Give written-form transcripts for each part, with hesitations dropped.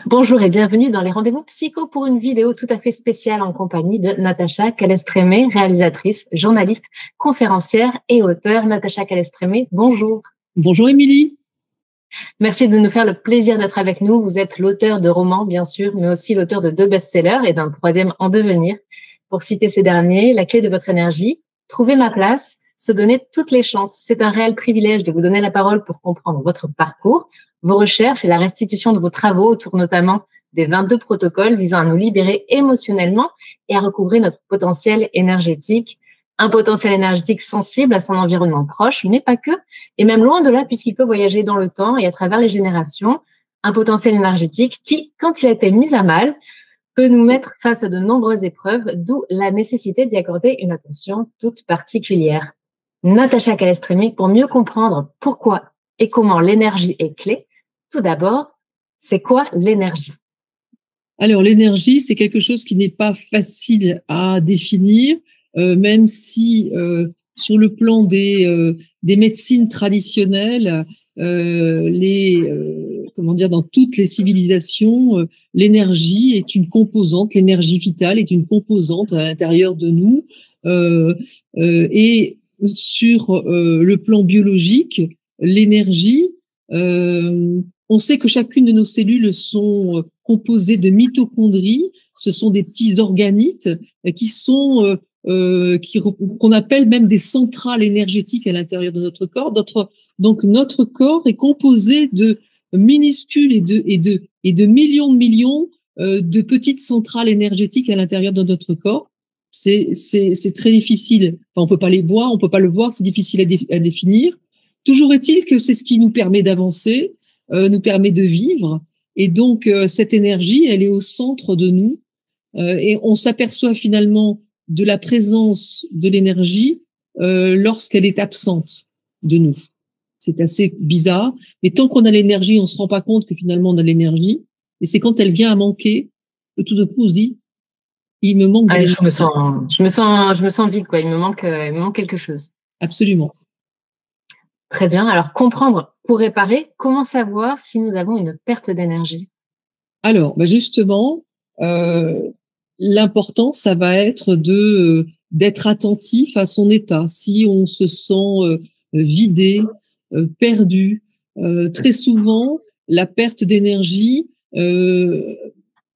Bonjour et bienvenue dans les rendez-vous psycho pour une vidéo tout à fait spéciale en compagnie de Natacha Calestrémé, réalisatrice, journaliste, conférencière et auteure. Natacha Calestrémé, bonjour. Bonjour Émilie. Merci de nous faire le plaisir d'être avec nous. Vous êtes l'auteur de romans, bien sûr, mais aussi l'auteur de 2 best-sellers et d'un 3e en devenir. Pour citer ces derniers, La clé de votre énergie, Trouver ma place, Se donner toutes les chances. C'est un réel privilège de vous donner la parole pour comprendre votre parcours, vos recherches et la restitution de vos travaux autour notamment des 22 protocoles visant à nous libérer émotionnellement et à recouvrer notre potentiel énergétique. Un potentiel énergétique sensible à son environnement proche, mais pas que, et même loin de là, puisqu'il peut voyager dans le temps et à travers les générations. Un potentiel énergétique qui, quand il a été mis à mal, peut nous mettre face à de nombreuses épreuves, d'où la nécessité d'y accorder une attention toute particulière. Natacha Calestrémé, pour mieux comprendre pourquoi et comment l'énergie est clé, tout d'abord, c'est quoi l'énergie? Alors l'énergie, c'est quelque chose qui n'est pas facile à définir, même si sur le plan des médecines traditionnelles, comment dire, dans toutes les civilisations, l'énergie est une composante, l'énergie vitale est une composante à l'intérieur de nous. Et sur le plan biologique, l'énergie, on sait que chacune de nos cellules sont composées de mitochondries. Ce sont des petits organites qui sont qu'on appelle même des centrales énergétiques à l'intérieur de notre corps. Donc notre corps est composé de minuscules et de millions de petites centrales énergétiques à l'intérieur de notre corps. C'est très difficile. Enfin, on peut pas les voir, on peut pas le voir, c'est difficile à définir. Toujours est-il que c'est ce qui nous permet d'avancer, nous permet de vivre. Et donc, cette énergie, elle est au centre de nous. Et on s'aperçoit finalement de la présence de l'énergie lorsqu'elle est absente de nous. C'est assez bizarre. Mais tant qu'on a l'énergie, on se rend pas compte que finalement on a l'énergie. Et c'est quand elle vient à manquer que tout d'un coup on se dit, il me manque de l'énergie. Je me sens vide, quoi. Il me manque quelque chose. Absolument. Très bien. Alors, comprendre pour réparer, comment savoir si nous avons une perte d'énergie? Alors, justement, l'important, ça va être d'être attentif à son état. Si on se sent vidé, perdu, très souvent, la perte d'énergie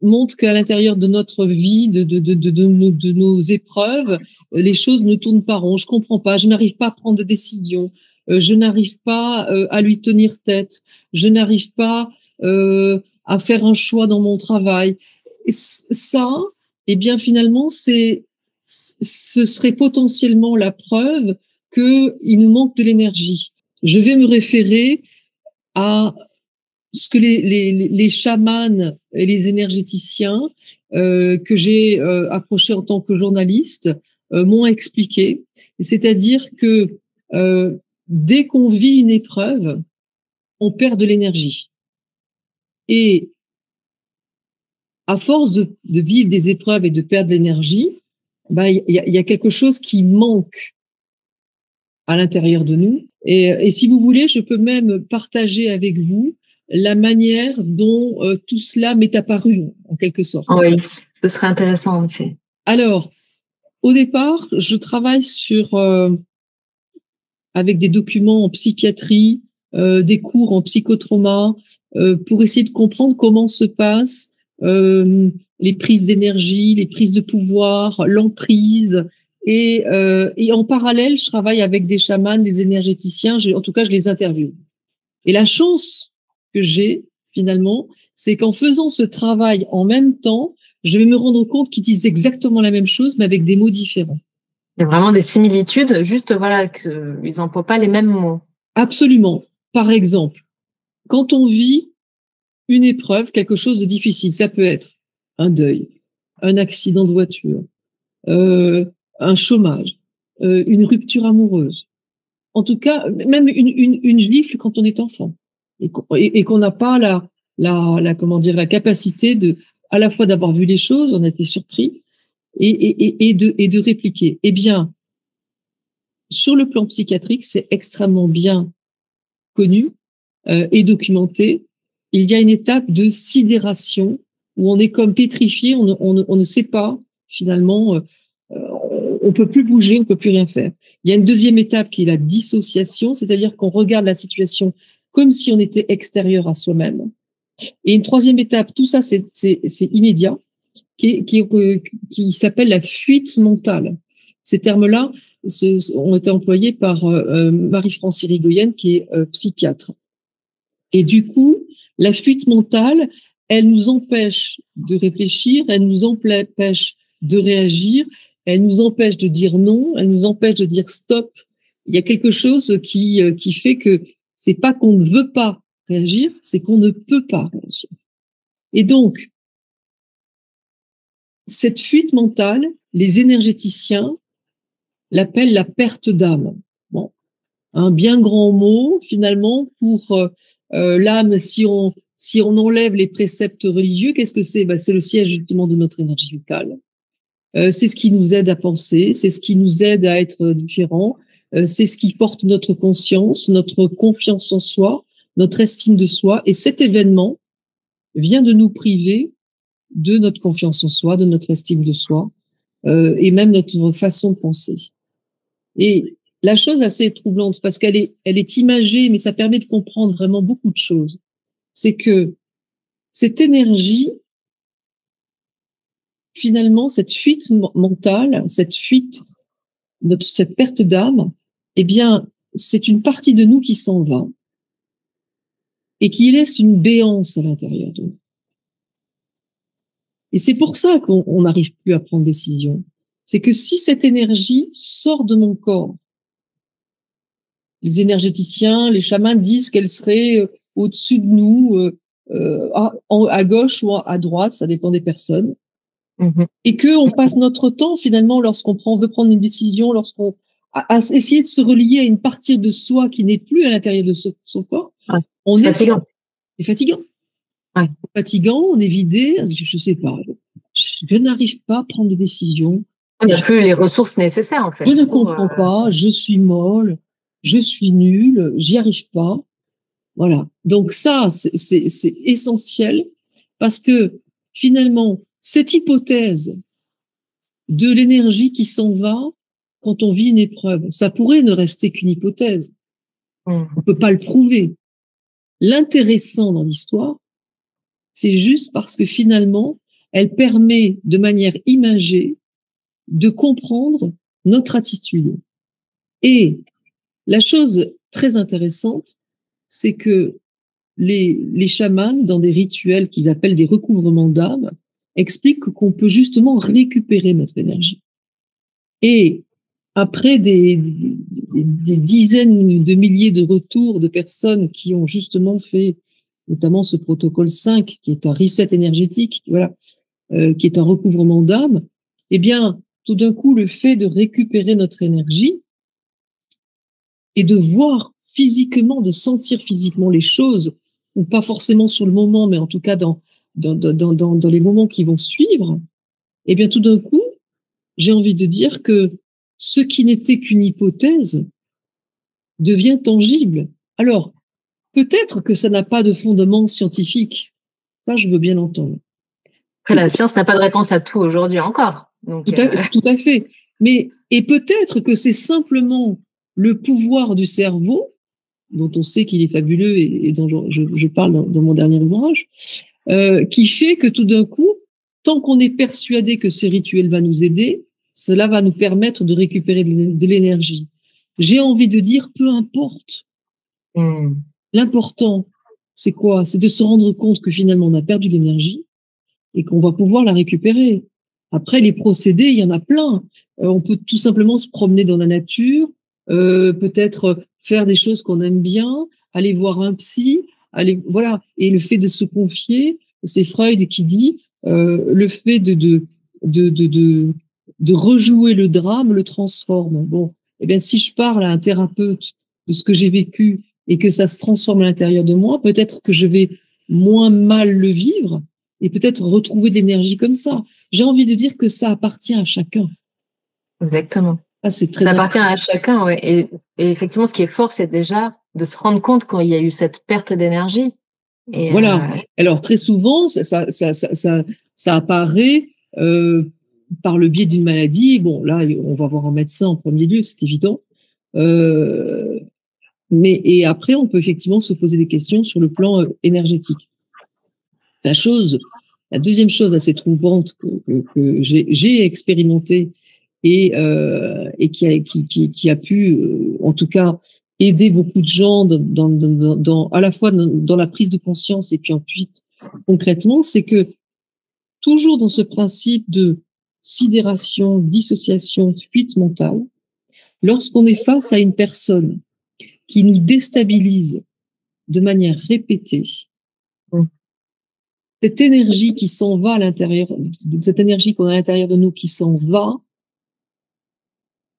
montre qu'à l'intérieur de notre vie, de nos épreuves, les choses ne tournent pas rond. Je comprends pas, je n'arrive pas à prendre de décision, je n'arrive pas à lui tenir tête, je n'arrive pas à faire un choix dans mon travail. Et ça, eh bien finalement, ce serait potentiellement la preuve qu'il nous manque de l'énergie. Je vais me référer à ce que les chamans et les énergéticiens que j'ai approchés en tant que journaliste m'ont expliqué. C'est-à-dire que dès qu'on vit une épreuve, on perd de l'énergie. Et à force de vivre des épreuves et de perdre de l'énergie, il y a quelque chose qui manque à l'intérieur de nous. Et si vous voulez, je peux même partager avec vous la manière dont tout cela m'est apparu, en quelque sorte. Oui, ce serait intéressant, en effet. Alors, au départ, je travaille avec des documents en psychiatrie, des cours en psychotrauma, pour essayer de comprendre comment se passent les prises d'énergie, les prises de pouvoir, l'emprise. Et en parallèle, je travaille avec des chamans, des énergéticiens, en tout cas, je les interviewe. Et la chance que j'ai, finalement, c'est qu'en faisant ce travail en même temps, je vais me rendre compte qu'ils disent exactement la même chose, mais avec des mots différents. Il y a vraiment des similitudes, juste voilà, ils n'emploient pas les mêmes mots. Absolument. Par exemple, quand on vit une épreuve, quelque chose de difficile, ça peut être un deuil, un accident de voiture, un chômage, une rupture amoureuse. En tout cas, même une gifle quand on est enfant et qu'on n'a pas comment dire, la capacité à la fois d'avoir vu les choses, on a été surpris et de répliquer. Eh bien, sur le plan psychiatrique, c'est extrêmement bien connu et documenté il y a une étape de sidération où on est comme pétrifié, on ne sait pas finalement, on peut plus bouger, on peut plus rien faire. Il y a une deuxième étape qui est la dissociation, c'est-à-dire qu'on regarde la situation comme si on était extérieur à soi-même. Et une troisième étape, tout ça c'est immédiat, qui s'appelle la fuite mentale. Ces termes-là ont été employés par Marie-France Irigoyen, qui est psychiatre. Et du coup, la fuite mentale, elle nous empêche de réfléchir, elle nous empêche de réagir, elle nous empêche de dire non, elle nous empêche de dire stop. Il y a quelque chose qui fait que c'est pas qu'on ne veut pas réagir, c'est qu'on ne peut pas réagir. Et donc, cette fuite mentale, les énergéticiens l'appellent la perte d'âme. Bon, un bien grand mot finalement pour l'âme. Si on enlève les préceptes religieux, qu'est-ce que c'est? C'est le siège justement de notre énergie vitale. C'est ce qui nous aide à penser, c'est ce qui nous aide à être différents, c'est ce qui porte notre conscience, notre confiance en soi, notre estime de soi. Et cet événement vient de nous priver de notre confiance en soi, de notre estime de soi, et même notre façon de penser. Et la chose assez troublante, parce qu'elle est imagée, mais ça permet de comprendre vraiment beaucoup de choses, c'est que cette énergie, finalement, cette fuite mentale, cette perte d'âme, eh bien, c'est une partie de nous qui s'en va et qui laisse une béance à l'intérieur de nous. Et c'est pour ça qu'on n'arrive plus à prendre décision. C'est que si cette énergie sort de mon corps, les énergéticiens, les chamans disent qu'elle serait au-dessus de nous, à gauche ou à droite, ça dépend des personnes. Et que on passe notre temps finalement lorsqu'on veut prendre une décision, lorsqu'on à essayer de se relier à une partie de soi qui n'est plus à l'intérieur de son corps. Ouais, c'est fatigant. C'est fatigant. Ouais. C'est fatigant, on est vidé. Je sais pas. Je n'arrive pas à prendre de décision. On n'a plus les ressources nécessaires en fait. Je ne comprends pas. Je suis molle. Je suis nulle. J'y arrive pas. Voilà. Donc ça, c'est essentiel parce que finalement, cette hypothèse de l'énergie qui s'en va quand on vit une épreuve, ça pourrait ne rester qu'une hypothèse. On peut pas le prouver. L'intéressant dans l'histoire, c'est juste parce que finalement, elle permet de manière imagée de comprendre notre attitude. Et la chose très intéressante, c'est que les chamans, dans des rituels qu'ils appellent des recouvrements d'âme, expliquent qu'on peut justement récupérer notre énergie. Et après des dizaines de milliers de retours de personnes qui ont justement fait notamment ce protocole 5, qui est un reset énergétique, voilà, qui est un recouvrement d'âme, eh bien, tout d'un coup, le fait de récupérer notre énergie et de voir physiquement, de sentir physiquement les choses, ou pas forcément sur le moment, mais en tout cas dans les moments qui vont suivre, eh bien, tout d'un coup, j'ai envie de dire que ce qui n'était qu'une hypothèse devient tangible. Alors, peut-être que ça n'a pas de fondement scientifique. Ça, je veux bien l'entendre. Après, la science n'a pas de réponse à tout aujourd'hui encore. Donc, tout à fait. Et peut-être que c'est simplement le pouvoir du cerveau, dont on sait qu'il est fabuleux et dont je parle dans mon dernier ouvrage, qui fait que tout d'un coup, tant qu'on est persuadé que ce rituel va nous aider, cela va nous permettre de récupérer de l'énergie. J'ai envie de dire, peu importe. L'important, c'est quoi? C'est de se rendre compte que finalement, on a perdu l'énergie et qu'on va pouvoir la récupérer. Après, les procédés, il y en a plein. On peut tout simplement se promener dans la nature, peut-être faire des choses qu'on aime bien, aller voir un psy, voilà. Et le fait de se confier, c'est Freud qui dit, le fait de rejouer le drame le transforme. Bon, eh bien, si je parle à un thérapeute de ce que j'ai vécu et que ça se transforme à l'intérieur de moi, peut-être que je vais moins mal le vivre et peut-être retrouver de l'énergie comme ça. J'ai envie de dire que ça appartient à chacun. Exactement. Ça, très appartient à chacun, ouais. Et effectivement, ce qui est fort, c'est déjà de se rendre compte quand il y a eu cette perte d'énergie, Et Voilà. Alors, très souvent, ça apparaît par le biais d'une maladie. Bon, là, on va voir un médecin en premier lieu, c'est évident. Et après, on peut effectivement se poser des questions sur le plan énergétique. La deuxième chose assez troubante que j'ai expérimentée et qui a pu, en tout cas, aider beaucoup de gens à la fois dans la prise de conscience et puis ensuite concrètement, c'est que toujours dans ce principe de sidération, dissociation, fuite mentale, lorsqu'on est face à une personne qui nous déstabilise de manière répétée, cette énergie qui s'en va à l'intérieur, cette énergie qu'on a à l'intérieur de nous qui s'en va,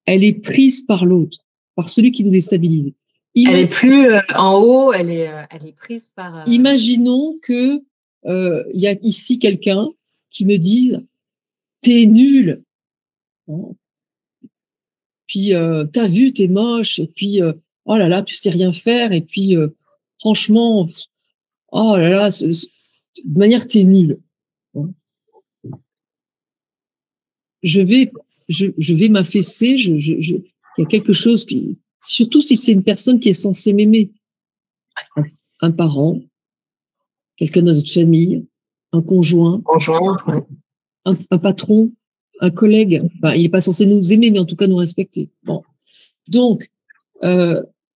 elle est prise par l'autre, par celui qui nous déstabilise. Elle est plus en haut, elle est prise par. Imaginons que il y a ici quelqu'un qui me dise t'es nul, puis t'as vu t'es moche, et puis oh là là tu sais rien faire, et puis franchement oh là là de manière t'es nul. Je vais m'affaisser, il y a quelque chose qui, surtout si c'est une personne qui est censée m'aimer, un parent, quelqu'un de notre famille, un conjoint, un patron, un collègue. Enfin, il n'est pas censé nous aimer, mais en tout cas nous respecter. Bon. Donc,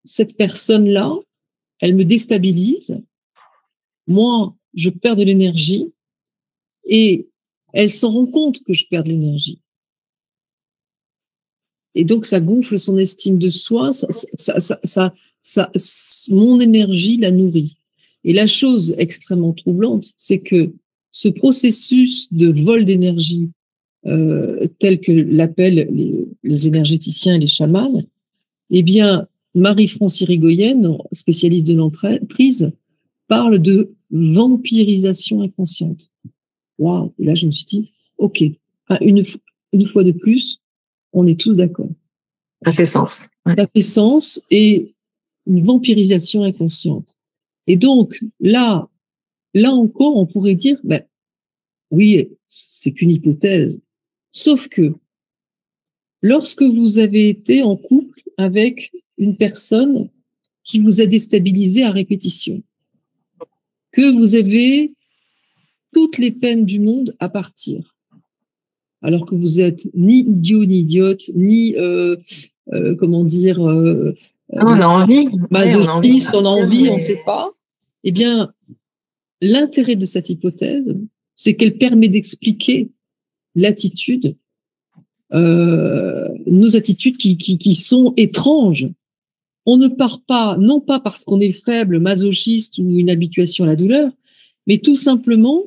cette personne-là, elle me déstabilise. Moi, je perds de l'énergie et elle s'en rend compte que je perds de l'énergie. Et donc, ça gonfle son estime de soi, mon énergie la nourrit. Et la chose extrêmement troublante, c'est que ce processus de vol d'énergie, tel que l'appellent les énergéticiens et les chamans, eh bien, Marie-France Irigoyen, spécialiste de l'emprise, parle de vampirisation inconsciente. Waouh! Et là, je me suis dit, OK, une fois de plus, on est tous d'accord. Ça fait sens. Ouais. Ça fait sens, et une vampirisation inconsciente. Et donc, là encore, on pourrait dire, ben, oui, c'est qu'une hypothèse. Sauf que, lorsque vous avez été en couple avec une personne qui vous a déstabilisé à répétition, que vous avez toutes les peines du monde à partir, alors que vous êtes ni idiot ni idiote, ni comment dire, on a envie, masochiste, on a envie, on ne sait pas. Eh bien, l'intérêt de cette hypothèse, c'est qu'elle permet d'expliquer l'attitude, nos attitudes qui sont étranges. On ne part pas, non pas parce qu'on est faible, masochiste ou une habituation à la douleur, mais tout simplement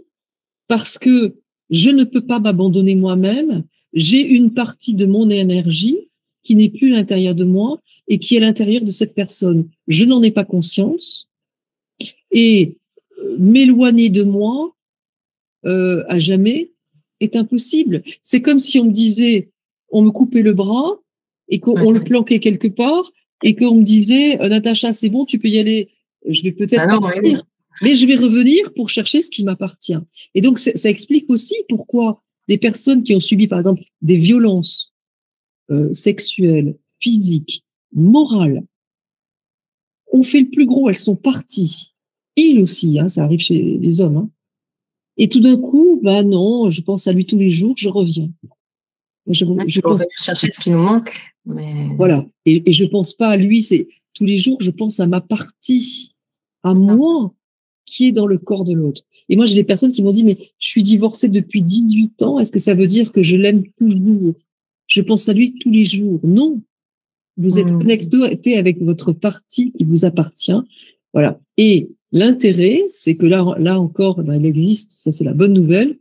parce que je ne peux pas m'abandonner moi-même. J'ai une partie de mon énergie qui n'est plus à l'intérieur de moi et qui est à l'intérieur de cette personne. Je n'en ai pas conscience, et m'éloigner de moi à jamais est impossible. C'est comme si on me disait, on me coupait le bras et qu'on le planquait quelque part et qu'on me disait, Natacha, c'est bon, tu peux y aller. Je vais peut-être partir, mais je vais revenir pour chercher ce qui m'appartient. Et donc, ça explique aussi pourquoi des personnes qui ont subi, par exemple, des violences sexuelles, physiques, morales, ont fait le plus gros, elles sont parties. Il aussi, hein, ça arrive chez les hommes. Hein. Et tout d'un coup, bah non, je pense à lui tous les jours, je reviens. Je pense chercher ce qui nous manque. Mais... Voilà. Et je pense pas à lui, c'est tous les jours, je pense à ma partie, à moi, qui est dans le corps de l'autre. Et moi, j'ai des personnes qui m'ont dit, mais je suis divorcée depuis 18 ans, est-ce que ça veut dire que je l'aime toujours? Je pense à lui tous les jours. Non. Vous êtes connecté avec votre partie qui vous appartient. Voilà. Et l'intérêt, c'est que là encore, ben, il existe, ça c'est la bonne nouvelle,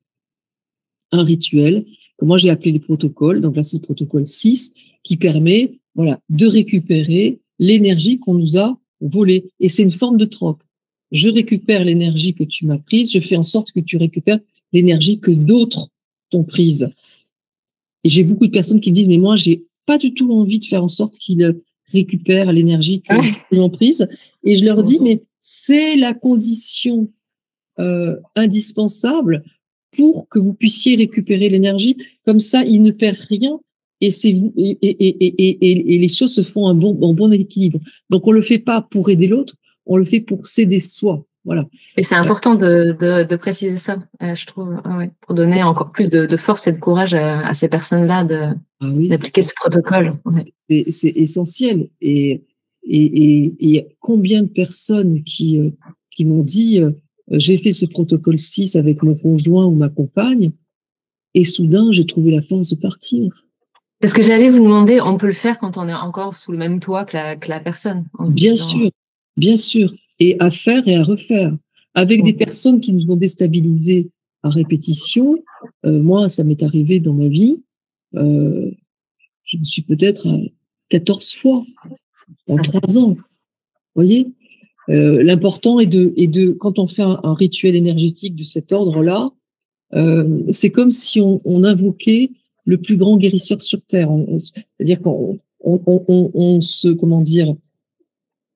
un rituel, que moi j'ai appelé les protocoles. Donc là, c'est le protocole 6, qui permet, voilà, de récupérer l'énergie qu'on nous a volée. Et c'est une forme de troc. Je récupère l'énergie que tu m'as prise, je fais en sorte que tu récupères l'énergie que d'autres t'ont prise. Et j'ai beaucoup de personnes qui me disent, mais moi, j'ai pas du tout envie de faire en sorte qu'ils récupèrent l'énergie que j'ai prise. Et je leur dis, mais c'est la condition indispensable pour que vous puissiez récupérer l'énergie. Comme ça, ils ne perdent rien et c'est vous et les choses se font en bon équilibre. Donc on le fait pas pour aider l'autre, on le fait pour s'aider soi. Voilà. Et c'est important de préciser ça, je trouve, ouais, pour donner encore plus de force et de courage à ces personnes-là d'appliquer ce protocole. Ouais. C'est essentiel. Et combien de personnes qui m'ont dit j'ai fait ce protocole 6 avec mon conjoint ou ma compagne et soudain j'ai trouvé la force de partir. Parce que j'allais vous demander, on peut le faire quand on est encore sous le même toit que la personne. Bien sûr. Et à faire et à refaire. Avec des personnes qui nous ont déstabilisés à répétition. Moi, ça m'est arrivé dans ma vie. Je me suis peut-être 14 fois en 3 ans. Vous voyez, l'important est de quand on fait un rituel énergétique de cet ordre-là, c'est comme si on invoquait le plus grand guérisseur sur terre. C'est-à-dire qu'on se, comment dire,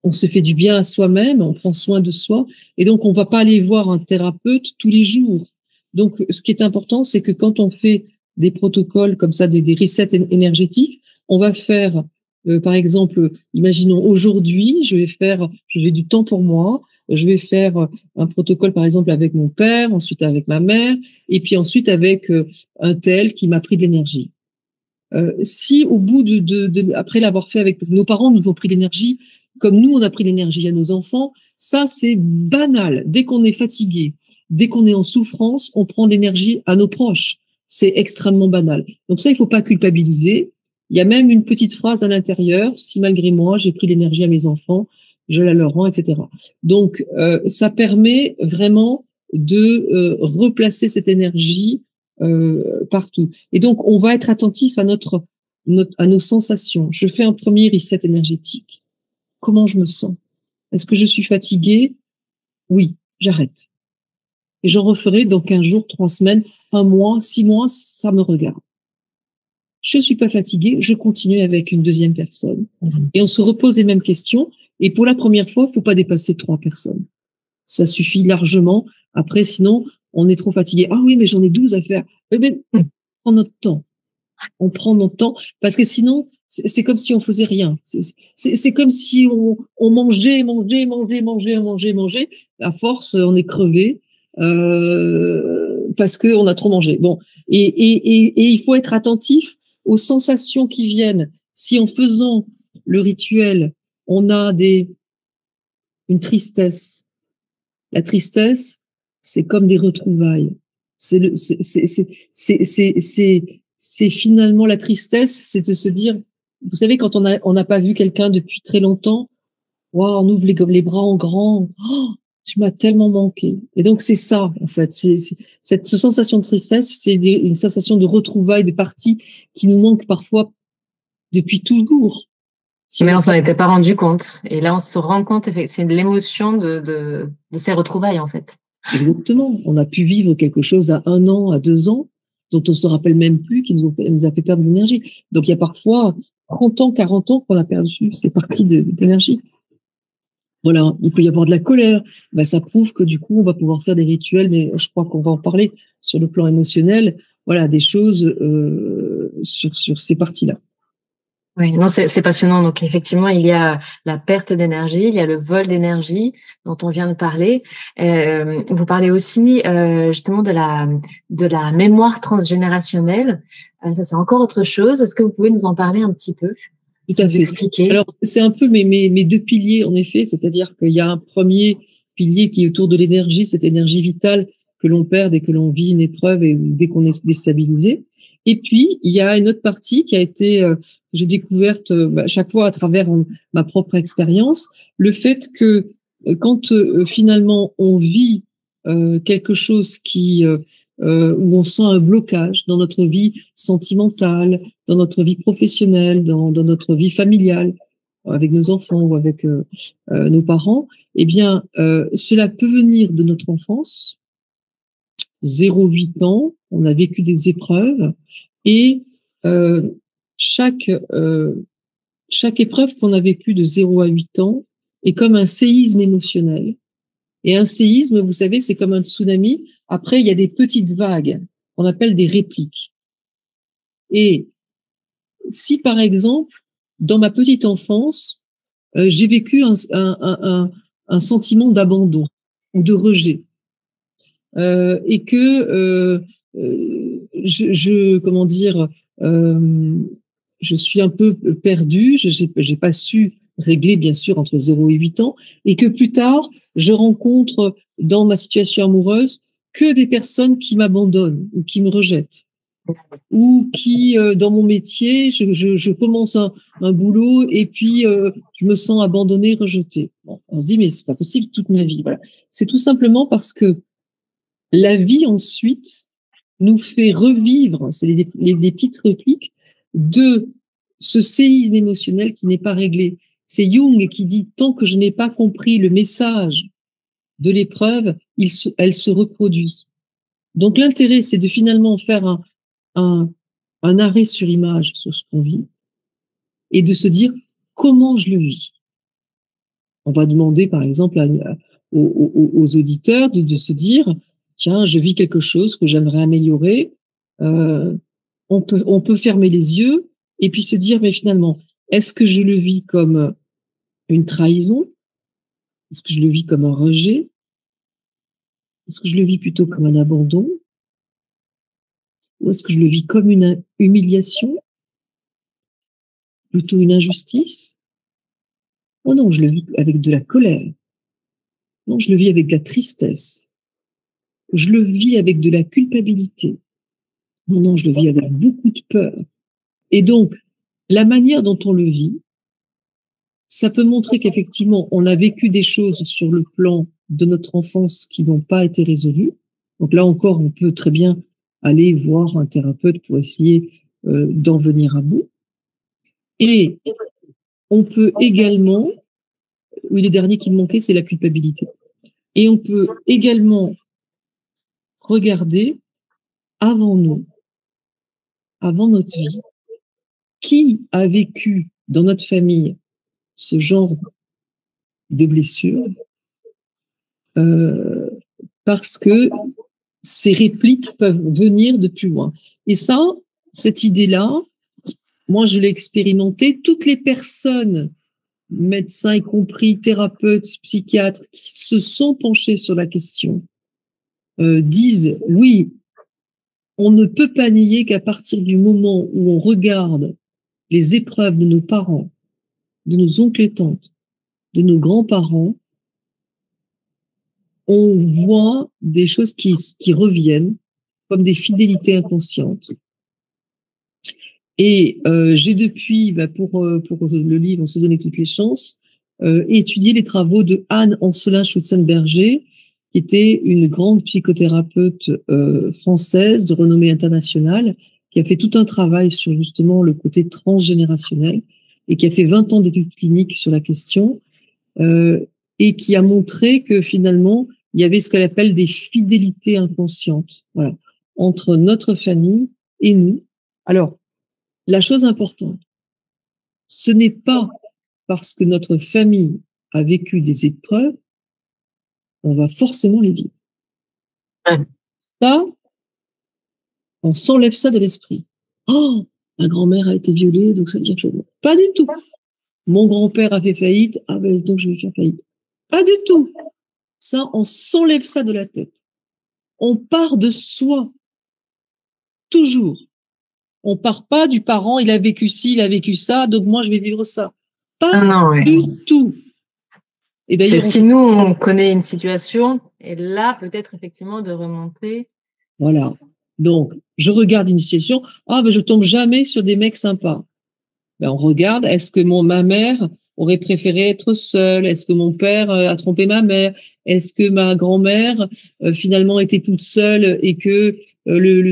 on se fait du bien à soi-même, on prend soin de soi, et donc on va pas aller voir un thérapeute tous les jours. Donc, ce qui est important, c'est que quand on fait des protocoles comme ça, des resets énergétiques, on va faire, par exemple, imaginons aujourd'hui, je vais du temps pour moi, je vais faire un protocole, par exemple, avec mon père, ensuite avec ma mère, et puis ensuite avec un tel qui m'a pris de l'énergie. Si au bout après l'avoir fait avec nos parents, nous ont pris l'énergie, comme nous, on a pris l'énergie à nos enfants, ça, c'est banal. Dès qu'on est fatigué, dès qu'on est en souffrance, on prend l'énergie à nos proches. C'est extrêmement banal. Donc ça, il faut pas culpabiliser. Il y a même une petite phrase à l'intérieur, si malgré moi, j'ai pris l'énergie à mes enfants, je la leur rends, etc. Donc, ça permet vraiment de replacer cette énergie partout. Et donc, on va être attentif à à nos sensations. Je fais un premier reset énergétique. Comment je me sens? Est-ce que je suis fatiguée? Oui, j'arrête. Et j'en referai dans 15 jours, 3 semaines, 1 mois, 6 mois, ça me regarde. Je suis pas fatiguée, je continue avec une deuxième personne. Et on se repose les mêmes questions. Et pour la première fois, il faut pas dépasser 3 personnes. Ça suffit largement. Après, sinon, on est trop fatigué. Ah oui, mais j'en ai 12 à faire. Mais on prend notre temps. On prend notre temps parce que sinon, c'est comme si on faisait rien. C'est comme si on mangeait. À force, on est crevé parce qu'on a trop mangé. Bon, et il faut être attentif aux sensations qui viennent. Si en faisant le rituel, on a une tristesse, la tristesse, c'est comme des retrouvailles. C'est finalement la tristesse, c'est de se dire, vous savez, quand on n'a pas vu quelqu'un depuis très longtemps, waouh, on ouvre les bras en grand, oh, tu m'as tellement manqué. Et donc c'est ça, en fait, cette sensation de tristesse, c'est une sensation de retrouvailles, de parties qui nous manquent parfois depuis toujours. Mais on s'en était pas rendu compte. Et là, on se rend compte, c'est de l'émotion de ces retrouvailles, en fait. Exactement. On a pu vivre quelque chose à 1 an, à 2 ans, dont on se rappelle même plus, qui nous a fait perdre de l'énergie. Donc, il y a parfois 30 ans, 40 ans qu'on a perdu ces parties d'énergie. Voilà. Il peut y avoir de la colère. Ben, ça prouve que du coup, on va pouvoir faire des rituels, mais je crois qu'on va en parler sur le plan émotionnel. Voilà, des choses sur ces parties-là. Oui, non, c'est passionnant. Donc, effectivement, il y a la perte d'énergie, il y a le vol d'énergie dont on vient de parler. Vous parlez aussi justement de la mémoire transgénérationnelle. Ça, c'est encore autre chose. Est-ce que vous pouvez nous en parler un petit peu? Tout à fait. Expliquer. Alors, c'est un peu mes 2 piliers, en effet. C'est-à-dire qu'il y a un premier pilier qui est autour de l'énergie, cette énergie vitale que l'on perd dès que l'on vit une épreuve et dès qu'on est déstabilisé. Et puis, il y a une autre partie qui a été, j'ai découverte chaque fois à travers ma propre expérience, le fait que quand finalement on vit quelque chose où on sent un blocage dans notre vie sentimentale, dans notre vie professionnelle, dans notre vie familiale, avec nos enfants ou avec nos parents, eh bien, cela peut venir de notre enfance, 0-8 ans, on a vécu des épreuves et chaque chaque épreuve qu'on a vécue de 0 à 8 ans est comme un séisme émotionnel. Et un séisme, vous savez, c'est comme un tsunami. Après, il y a des petites vagues qu'on appelle des répliques. Et si, par exemple, dans ma petite enfance, j'ai vécu un sentiment d'abandon ou de rejet, et que comment dire, je suis un peu perdue, j'ai pas su régler, bien sûr, entre 0 et 8 ans, et que plus tard, je rencontre dans ma situation amoureuse que des personnes qui m'abandonnent ou qui me rejettent, ou qui, dans mon métier, je commence un boulot et puis je me sens abandonnée, rejetée. Bon, on se dit, mais c'est pas possible toute ma vie. Voilà. C'est tout simplement parce que la vie ensuite nous fait revivre, c'est les petites répliques de ce séisme émotionnel qui n'est pas réglé. C'est Jung qui dit, tant que je n'ai pas compris le message de l'épreuve, elle se reproduit. Donc l'intérêt, c'est de finalement faire un arrêt sur image sur ce qu'on vit et de se dire comment je le vis. On va demander par exemple aux auditeurs de se dire, tiens, je vis quelque chose que j'aimerais améliorer. On peut fermer les yeux et puis se dire, mais finalement, est-ce que je le vis comme une trahison? Est-ce que je le vis comme un rejet? Est-ce que je le vis plutôt comme un abandon? Ou est-ce que je le vis comme une humiliation? Plutôt une injustice? Oh non, je le vis avec de la colère. Non, je le vis avec de la tristesse. Je le vis avec de la culpabilité. Non, non, je le vis avec beaucoup de peur. Et donc, la manière dont on le vit, ça peut montrer qu'effectivement, on a vécu des choses sur le plan de notre enfance qui n'ont pas été résolues. Donc là encore, on peut très bien aller voir un thérapeute pour essayer d'en venir à bout. Et on peut également, oui, les derniers qui me manquaient, c'est la culpabilité. Et on peut également regarder avant nous, avant notre vie, qui a vécu dans notre famille ce genre de blessure, parce que ces répliques peuvent venir de plus loin. Et ça, cette idée-là, moi, je l'ai expérimenté. Toutes les personnes, médecins y compris, thérapeutes, psychiatres, qui se sont penchés sur la question, disent, oui, on ne peut pas nier qu'à partir du moment où on regarde les épreuves de nos parents, de nos oncles et tantes, de nos grands-parents, on voit des choses qui reviennent comme des fidélités inconscientes. Et j'ai depuis, pour le livre On se donnait toutes les chances, étudié les travaux de Anne Ancelin-Schutzenberger, qui était une grande psychothérapeute française de renommée internationale, qui a fait tout un travail sur justement le côté transgénérationnel et qui a fait 20 ans d'études cliniques sur la question, et qui a montré que finalement, il y avait ce qu'elle appelle des fidélités inconscientes, voilà, entre notre famille et nous. Alors, la chose importante, ce n'est pas parce que notre famille a vécu des épreuves, on va forcément les vivre. Ça, on s'enlève ça de l'esprit. Oh, ma grand-mère a été violée, donc ça veut dire que je... Pas du tout. Mon grand-père a fait faillite, ah ben donc je vais faire faillite. Pas du tout. Ça, on s'enlève ça de la tête. On part de soi. Toujours. On part pas du parent, il a vécu ci, il a vécu ça, donc moi je vais vivre ça. Pas du tout. Et d'ailleurs, si nous on connaît une situation, et là peut-être effectivement de remonter. Voilà. Donc je regarde une situation, ah ben je tombe jamais sur des mecs sympas. Ben on regarde, est-ce que ma mère aurait préféré être seule? Est-ce que mon père a trompé ma mère? Est-ce que ma grand-mère finalement était toute seule et que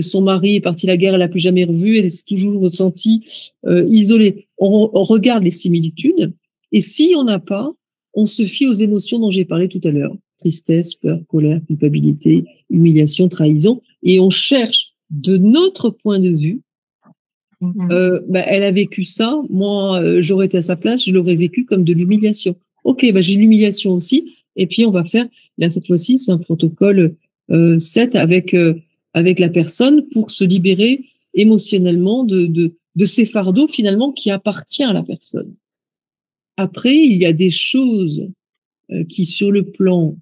son mari est parti à la guerre, elle l'a plus jamais revu, elle s'est toujours ressentie isolée. On regarde les similitudes et si on n'a pas, on se fie aux émotions dont j'ai parlé tout à l'heure. Tristesse, peur, colère, culpabilité, humiliation, trahison. Et on cherche de notre point de vue Elle a vécu ça. Moi, j'aurais été à sa place, je l'aurais vécu comme de l'humiliation. Ok, j'ai l'humiliation aussi. Et puis, on va faire, là, cette fois-ci, c'est un protocole 7 avec la personne pour se libérer émotionnellement de ces fardeaux, finalement, qui appartiennent à la personne. Après, il y a des choses qui, sur le plan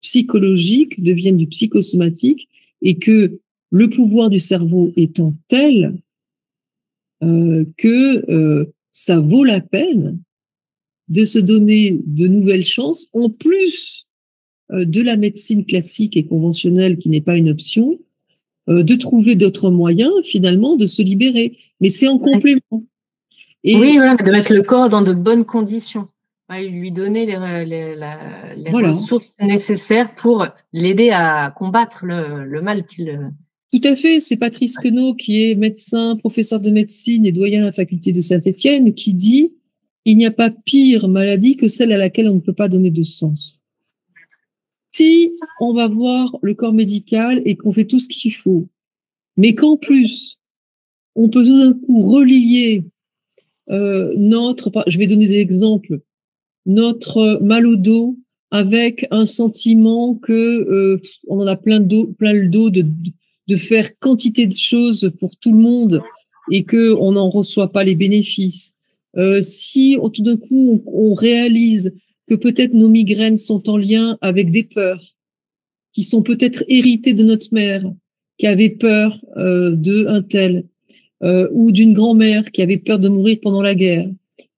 psychologique, deviennent du psychosomatique et que le pouvoir du cerveau étant tel que ça vaut la peine de se donner de nouvelles chances, en plus de la médecine classique et conventionnelle qui n'est pas une option, de trouver d'autres moyens finalement de se libérer. Mais c'est en complément. Et oui, voilà, de mettre le corps dans de bonnes conditions. Lui donner les ressources nécessaires pour l'aider à combattre le mal qu'il... Tout à fait. C'est Patrice Queneau, qui est médecin, professeur de médecine et doyen à la faculté de Saint-Étienne, qui dit « Il n'y a pas pire maladie que celle à laquelle on ne peut pas donner de sens ». Si on va voir le corps médical et qu'on fait tout ce qu'il faut, mais qu'en plus, on peut tout d'un coup relier je vais donner des exemples, notre mal au dos avec un sentiment que on en a plein le dos de faire quantité de choses pour tout le monde et que on n'en reçoit pas les bénéfices. Si tout d'un coup on réalise que peut-être nos migraines sont en lien avec des peurs qui sont peut-être héritées de notre mère qui avait peur de un tel ou d'une grand-mère qui avait peur de mourir pendant la guerre,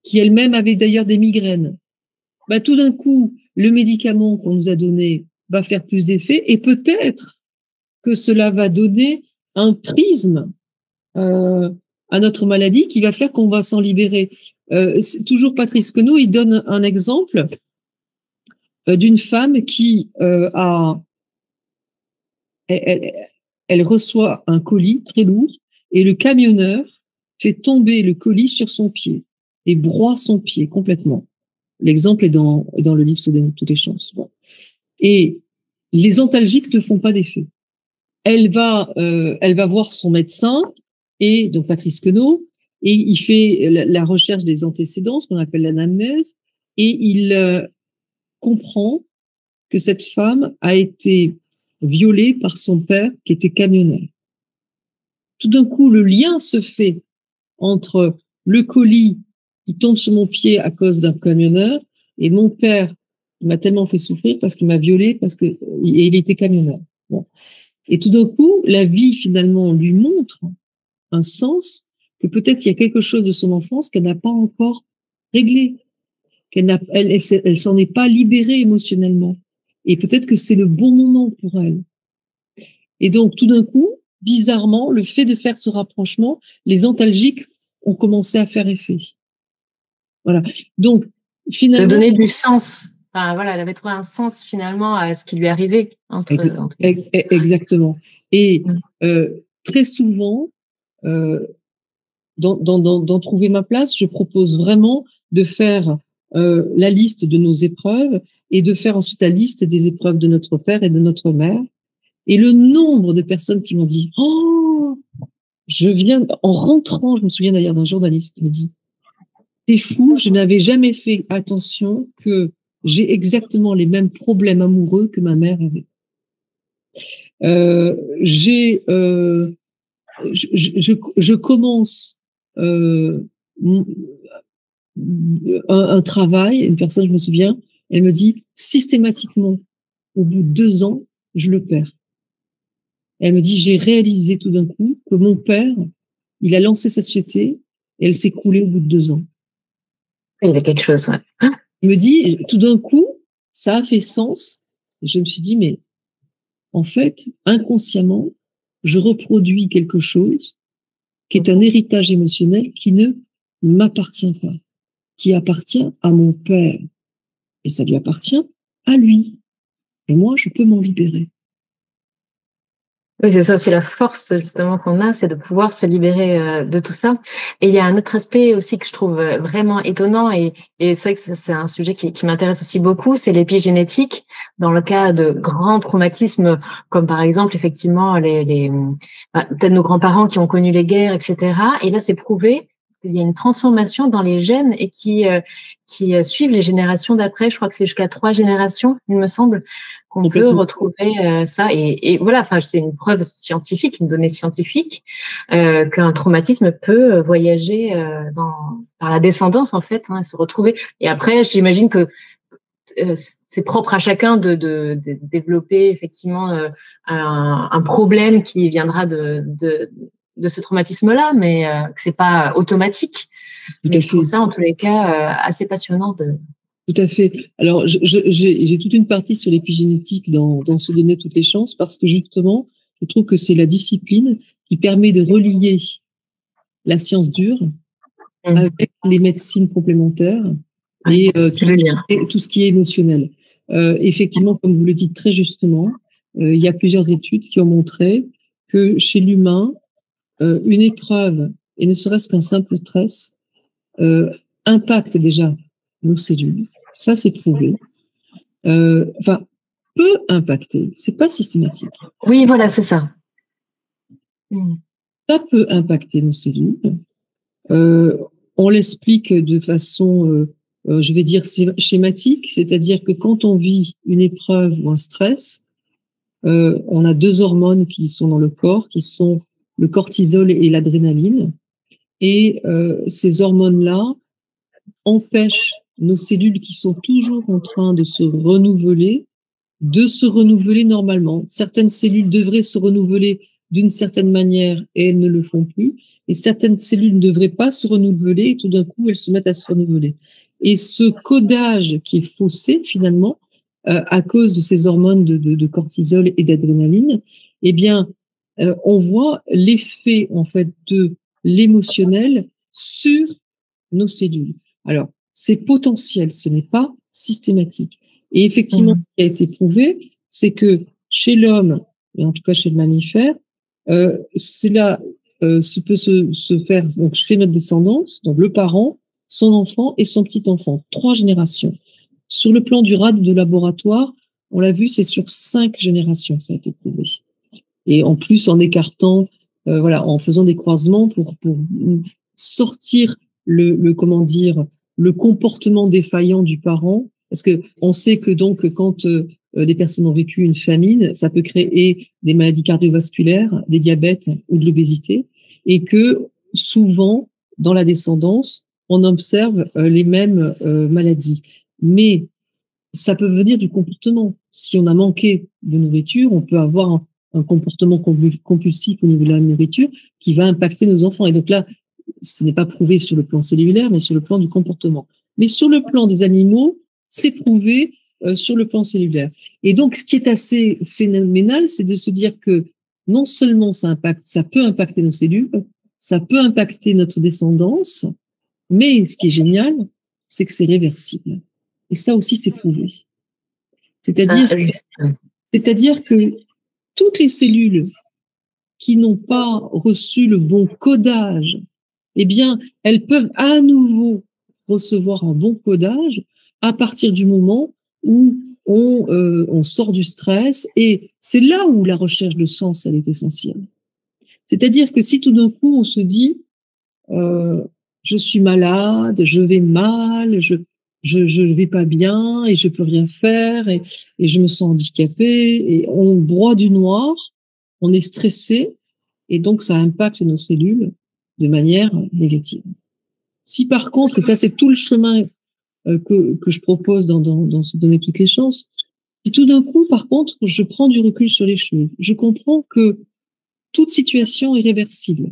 qui elle-même avait d'ailleurs des migraines. Tout d'un coup, le médicament qu'on nous a donné va faire plus d'effet et peut-être que cela va donner un prisme à notre maladie qui va faire qu'on va s'en libérer. Toujours Patrice Queneau, il donne un exemple d'une femme qui elle reçoit un colis très lourd et le camionneur fait tomber le colis sur son pied et broie son pied complètement. L'exemple est dans le livre Se donner toutes les chances. Bon. Et les antalgiques ne font pas d'effet. Elle va voir son médecin, et donc Patrice Queneau, et il fait la recherche des antécédents, ce qu'on appelle l'anamnèse, et il comprend que cette femme a été violée par son père qui était camionneur. Tout d'un coup, le lien se fait entre le colis qui tombe sur mon pied à cause d'un camionneur et mon père qui m'a tellement fait souffrir parce qu'il m'a violée parce que il était camionneur. Bon. Et tout d'un coup, la vie finalement lui montre un sens que peut-être il y a quelque chose de son enfance qu'elle n'a pas encore réglé, elle s'en est pas libérée émotionnellement. Et peut-être que c'est le bon moment pour elle. Et donc, tout d'un coup, bizarrement, le fait de faire ce rapprochement, les antalgiques ont commencé à faire effet. Voilà. Donc, finalement. De donner du sens. Enfin, voilà, elle avait trouvé un sens finalement à ce qui lui arrivait. Exactement. Et très souvent, dans Trouver ma place, je propose vraiment de faire la liste de nos épreuves et de faire ensuite la liste des épreuves de notre père et de notre mère. Et le nombre de personnes qui m'ont dit « Oh, en rentrant, je me souviens d'ailleurs d'un journaliste qui me dit « C'est fou, je n'avais jamais fait attention que j'ai exactement les mêmes problèmes amoureux que ma mère avait. » Je commence un travail, une personne, je me souviens, elle me dit systématiquement, au bout de 2 ans, je le perds. Elle me dit, j'ai réalisé tout d'un coup que mon père, il a lancé sa société et elle s'est écroulée au bout de 2 ans. Il y avait quelque chose, ouais. Il me dit, tout d'un coup, ça a fait sens. Et je me suis dit, mais en fait, inconsciemment, je reproduis quelque chose qui est un héritage émotionnel qui ne m'appartient pas, qui appartient à mon père. Et ça lui appartient à lui. Et moi, je peux m'en libérer. Oui, c'est ça aussi la force justement qu'on a, c'est de pouvoir se libérer de tout ça. Et il y a un autre aspect aussi que je trouve vraiment étonnant et c'est vrai que c'est un sujet qui m'intéresse aussi beaucoup, c'est l'épigénétique. dans le cas de grands traumatismes, comme par exemple, effectivement, peut-être nos grands-parents qui ont connu les guerres, etc. Et là, c'est prouvé qu'il y a une transformation dans les gènes et qui suivent les générations d'après. Je crois que c'est jusqu'à 3 générations, il me semble, qu'on peut retrouver ça. Et voilà, enfin, c'est une preuve scientifique, une donnée scientifique, qu'un traumatisme peut voyager par la descendance, en fait, se retrouver. Et après, j'imagine que c'est propre à chacun de développer effectivement un problème qui viendra de ce traumatisme-là, mais que c'est pas automatique. Mais je trouve ça, en tous les cas, assez passionnant. Tout à fait. Alors, j'ai toute une partie sur l'épigénétique dans Se donner toutes les chances, parce que justement, je trouve que c'est la discipline qui permet de relier la science dure avec les médecines complémentaires et tout ce qui est émotionnel. Effectivement, comme vous le dites très justement, il y a plusieurs études qui ont montré que chez l'humain, une épreuve, et ne serait-ce qu'un simple stress, impacte déjà nos cellules. Ça, c'est prouvé. Enfin, peut impacter. C'est pas systématique. Oui, voilà, c'est ça. Ça peut impacter nos cellules. On l'explique de façon, je vais dire, schématique, c'est-à-dire que quand on vit une épreuve ou un stress, on a 2 hormones qui sont dans le corps, qui sont le cortisol et l'adrénaline. Et ces hormones-là empêchent nos cellules qui sont toujours en train de se renouveler normalement. Certaines cellules devraient se renouveler d'une certaine manière et elles ne le font plus. Et certaines cellules ne devraient pas se renouveler et tout d'un coup, elles se mettent à se renouveler. Et ce codage qui est faussé, finalement, à cause de ces hormones de cortisol et d'adrénaline, eh bien, on voit l'effet, en fait, de l'émotionnel sur nos cellules. Alors, c'est potentiel, ce n'est pas systématique. Et effectivement, ce qui a été prouvé, c'est que chez l'homme, et en tout cas chez le mammifère, cela peut se faire donc chez notre descendance, donc le parent, son enfant et son petit-enfant, 3 générations. Sur le plan du RAD de laboratoire, on l'a vu, c'est sur 5 générations, ça a été prouvé. Et en plus, en écartant, en faisant des croisements pour sortir comment dire, le comportement défaillant du parent, parce que on sait que donc quand des personnes ont vécu une famine, ça peut créer des maladies cardiovasculaires, des diabètes ou de l'obésité, et que souvent dans la descendance, on observe les mêmes maladies. Mais ça peut venir du comportement. Si on a manqué de nourriture, on peut avoir un comportement compulsif au niveau de la nourriture qui va impacter nos enfants. Et donc là, ce n'est pas prouvé sur le plan cellulaire, mais sur le plan du comportement. Mais sur le plan des animaux, c'est prouvé sur le plan cellulaire. Et donc, ce qui est assez phénoménal, c'est de se dire que non seulement ça peut impacter nos cellules, ça peut impacter notre descendance, mais ce qui est génial, c'est que c'est réversible. Et ça aussi, c'est prouvé. C'est-à-dire que toutes les cellules qui n'ont pas reçu le bon codage, eh bien, elles peuvent à nouveau recevoir un bon codage à partir du moment où on sort du stress. Et c'est là où la recherche de sens, elle est essentielle. C'est-à-dire que si tout d'un coup, on se dit, je suis malade, je vais mal, je vais pas bien et je peux rien faire et je me sens handicapée et on broie du noir, on est stressé et donc ça impacte nos cellules de manière négative. Si par contre, et ça c'est tout le chemin que je propose dans Se donner toutes les chances, si tout d'un coup, par contre, je prends du recul sur les choses, je comprends que toute situation est réversible,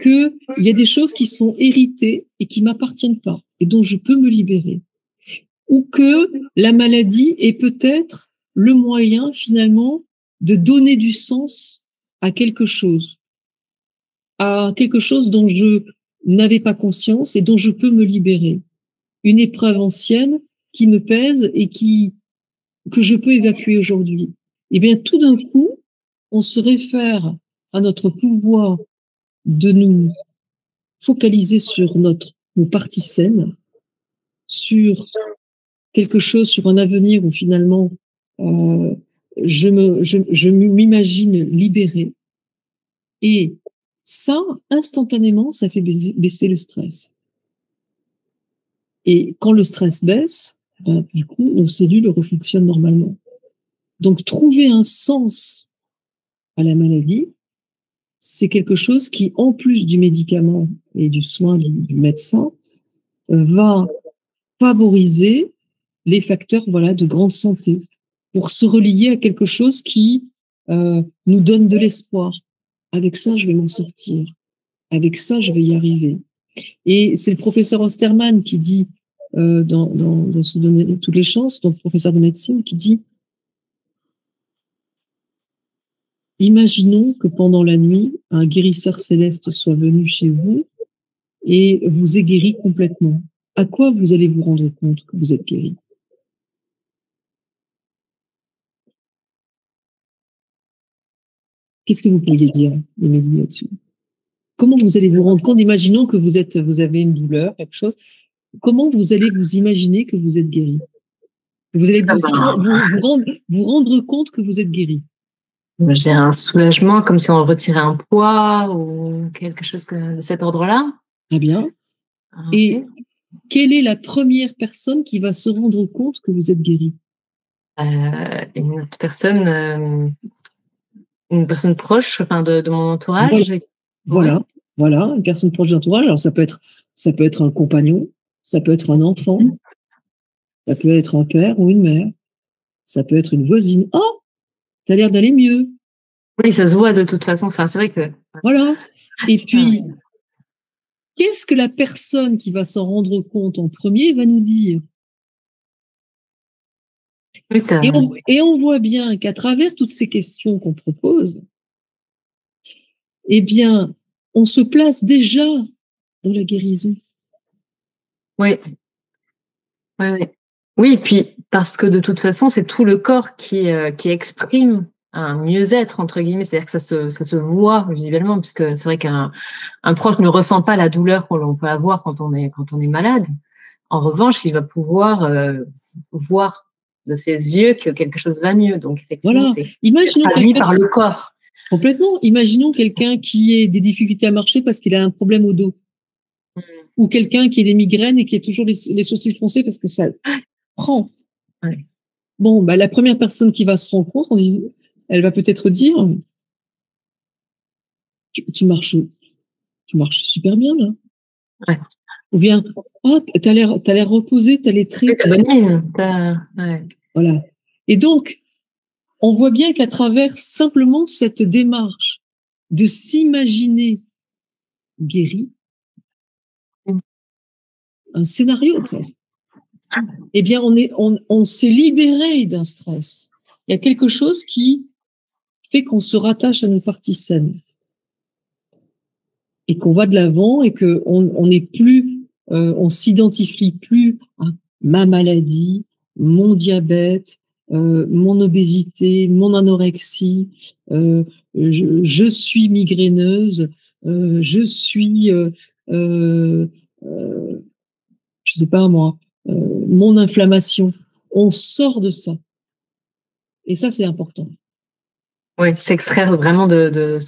qu'il y a des choses qui sont héritées et qui m'appartiennent pas et dont je peux me libérer, ou que la maladie est peut-être le moyen finalement de donner du sens à quelque chose dont je n'avais pas conscience et dont je peux me libérer. Une épreuve ancienne qui me pèse et que je peux évacuer aujourd'hui. Eh bien, tout d'un coup, on se réfère à notre pouvoir de nous focaliser sur nos parties saines, sur quelque chose, sur un avenir où finalement je m'imagine libérée. Et ça, instantanément, ça fait baisser le stress. Et quand le stress baisse, ben, du coup, nos cellules refonctionnent normalement. Donc, trouver un sens à la maladie, c'est quelque chose qui, en plus du médicament et du soin du médecin, va favoriser les facteurs, voilà, de grande santé pour se relier à quelque chose qui nous donne de l'espoir. Avec ça, je vais m'en sortir. Avec ça, je vais y arriver. Et c'est le professeur Osterman qui dit, dans Se donner toutes les chances, donc professeur de médecine, qui dit: imaginons que pendant la nuit, un guérisseur céleste soit venu chez vous et vous ait guéri complètement. À quoi vous allez vous rendre compte que vous êtes guéri? Qu'est-ce que vous pourriez dire, Émilie, là-dessus? Comment vous allez vous rendre compte, imaginons que vous avez une douleur, quelque chose, comment vous allez vous imaginer que vous êtes guéri? Vous allez vous rendre compte que vous êtes guéri. J'ai un soulagement, comme si on retirait un poids ou quelque chose de cet ordre-là. Très bien. Et okay. Quelle est la première personne qui va se rendre compte que vous êtes guéri? Une autre personne, une personne proche, enfin de mon entourage. Voilà, une personne proche de l'entourage. Alors ça peut être un compagnon, ça peut être un enfant, ça peut être un père ou une mère, ça peut être une voisine. Oh, t'as l'air d'aller mieux. Oui, ça se voit de toute façon. Enfin, c'est vrai que. Voilà. Et puis, qu'est-ce que la personne qui va s'en rendre compte en premier va nous dire? Et on voit bien qu'à travers toutes ces questions qu'on propose, eh bien, on se place déjà dans la guérison. Oui. Oui, puis parce que de toute façon, c'est tout le corps qui exprime un mieux-être, entre guillemets, c'est-à-dire que ça se voit visuellement, puisque c'est vrai qu'un proche ne ressent pas la douleur qu'on peut avoir quand on est malade. En revanche, il va pouvoir voir de ses yeux que quelque chose va mieux. Donc, effectivement, voilà. C'est traduit par le corps. Complètement. Imaginons quelqu'un qui ait des difficultés à marcher parce qu'il a un problème au dos. Ou quelqu'un qui a des migraines et qui a toujours les sourcils froncés parce que ça prend. Ouais. Bon, bah, la première personne qui va se rendre compte, elle va peut-être dire: tu marches super bien là. Ouais. Ou bien, oh, t'as l'air reposé, t'as les traits. Oui, t'as bonne mine. Ouais. Voilà. Et donc, on voit bien qu'à travers simplement cette démarche de s'imaginer guéri, un scénario presque, eh bien, on s'est libéré d'un stress. Il y a quelque chose qui fait qu'on se rattache à nos parties saines et qu'on va de l'avant et que on n'est plus, on s'identifie plus à ma maladie, mon diabète, mon obésité, mon anorexie, je suis migraineuse, je suis, je sais pas moi, mon inflammation. On sort de ça. Et ça, c'est important. Oui, s'extraire vraiment de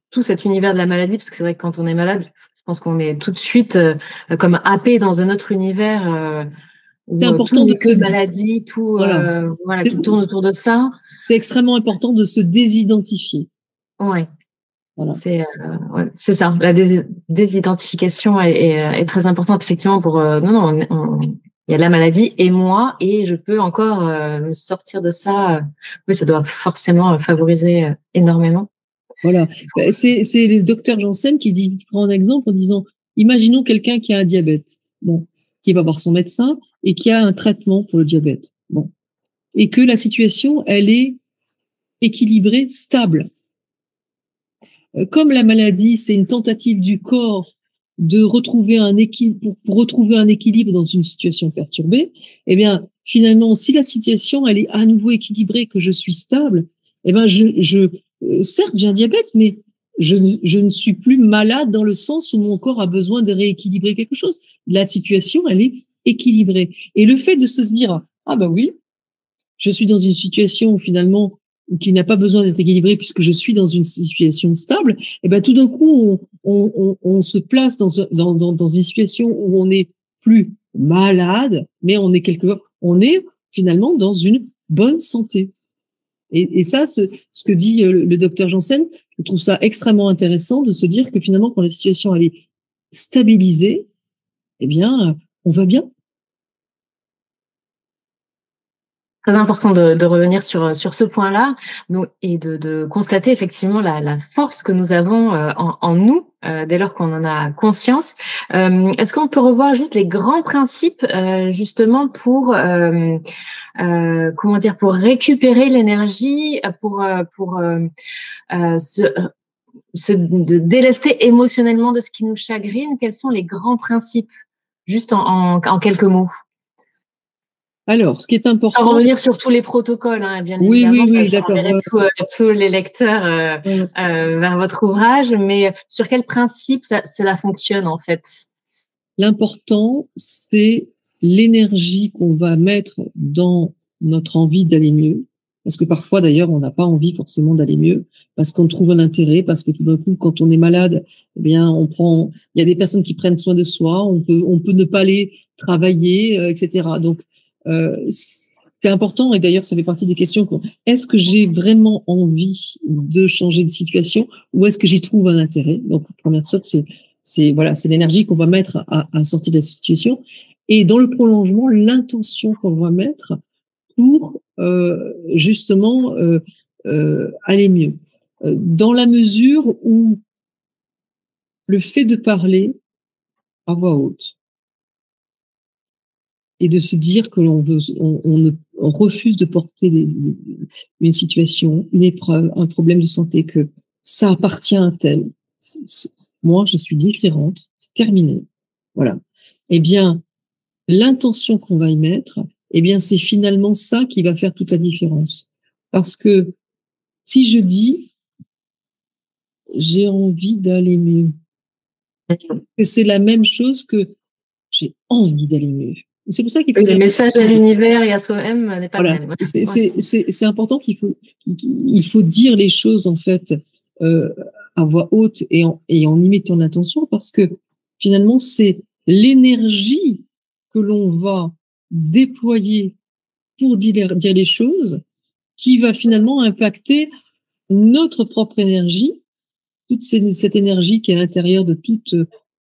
tout cet univers de la maladie, parce que c'est vrai que quand on est malade, je pense qu'on est tout de suite comme happé dans un autre univers où c'est important tout n'est que maladie, tout, voilà, tout tourne autour de ça. C'est extrêmement important de se désidentifier. Oui. Voilà. C'est ça. La désidentification est très importante, effectivement, pour il y a la maladie et moi, et je peux encore me sortir de ça. Oui, ça doit forcément favoriser énormément. Voilà. C'est le docteur Janssen qui prend un exemple en disant, imaginons quelqu'un qui a un diabète, bon, qui va voir son médecin et qui a un traitement pour le diabète, bon, et que la situation, elle est équilibrée, stable. Comme la maladie, c'est une tentative du corps de retrouver un équilibre, pour retrouver un équilibre dans une situation perturbée, eh bien, finalement, si la situation, elle est à nouveau équilibrée, que je suis stable, eh bien, certes, j'ai un diabète, mais je ne suis plus malade dans le sens où mon corps a besoin de rééquilibrer quelque chose. La situation, elle est équilibrée. Et le fait de se dire, ah ben oui, je suis dans une situation où finalement qui n'a pas besoin d'être équilibrée puisque je suis dans une situation stable, et ben tout d'un coup on se place dans une situation où on n'est plus malade, mais on est finalement dans une bonne santé. Et ça, ce que dit le docteur Janssen, je trouve ça extrêmement intéressant de se dire que finalement, quand la situation elle est stabilisée, eh bien, on va bien. Très important de revenir sur ce point-là, et de constater effectivement la force que nous avons en nous dès lors qu'on en a conscience. Est-ce qu'on peut revoir juste les grands principes justement pour comment dire, pour récupérer l'énergie, pour se délester émotionnellement de ce qui nous chagrine? Quels sont les grands principes, juste en quelques mots? Alors, ce qui est important. Sans revenir sur tous les protocoles, hein, bien oui, évidemment. Oui, d'accord. Tous les lecteurs vers votre ouvrage, mais sur quel principe cela fonctionne en fait? L'important, c'est l'énergie qu'on va mettre dans notre envie d'aller mieux. Parce que parfois, d'ailleurs, on n'a pas envie forcément d'aller mieux, parce qu'on trouve un intérêt, parce que tout d'un coup, quand on est malade, eh bien, il y a des personnes qui prennent soin de soi, on peut ne pas aller travailler, etc. Donc, c'est important, et d'ailleurs, ça fait partie des questions. Est-ce que j'ai vraiment envie de changer de situation, ou est-ce que j'y trouve un intérêt? Donc, la première chose, c'est l'énergie qu'on va mettre à sortir de la situation. Et dans le prolongement, l'intention qu'on va mettre pour justement aller mieux. Dans la mesure où le fait de parler à voix haute et de se dire que on refuse de porter une situation, une épreuve, un problème de santé, que ça appartient à tel. Moi, je suis différente, c'est terminé. Voilà. Eh bien, l'intention qu'on va y mettre, eh bien, c'est finalement ça qui va faire toute la différence. Parce que si je dis, j'ai envie d'aller mieux, que c'est la même chose que j'ai envie d'aller mieux. C'est pour ça qu'il faut le message à l'univers et à soi-même n'est pas le même. C'est important qu'il faut dire les choses en fait à voix haute et en y mettant l'intention, parce que finalement c'est l'énergie que l'on va déployer pour dire les choses qui va finalement impacter notre propre énergie, toute cette énergie qui est à l'intérieur de toutes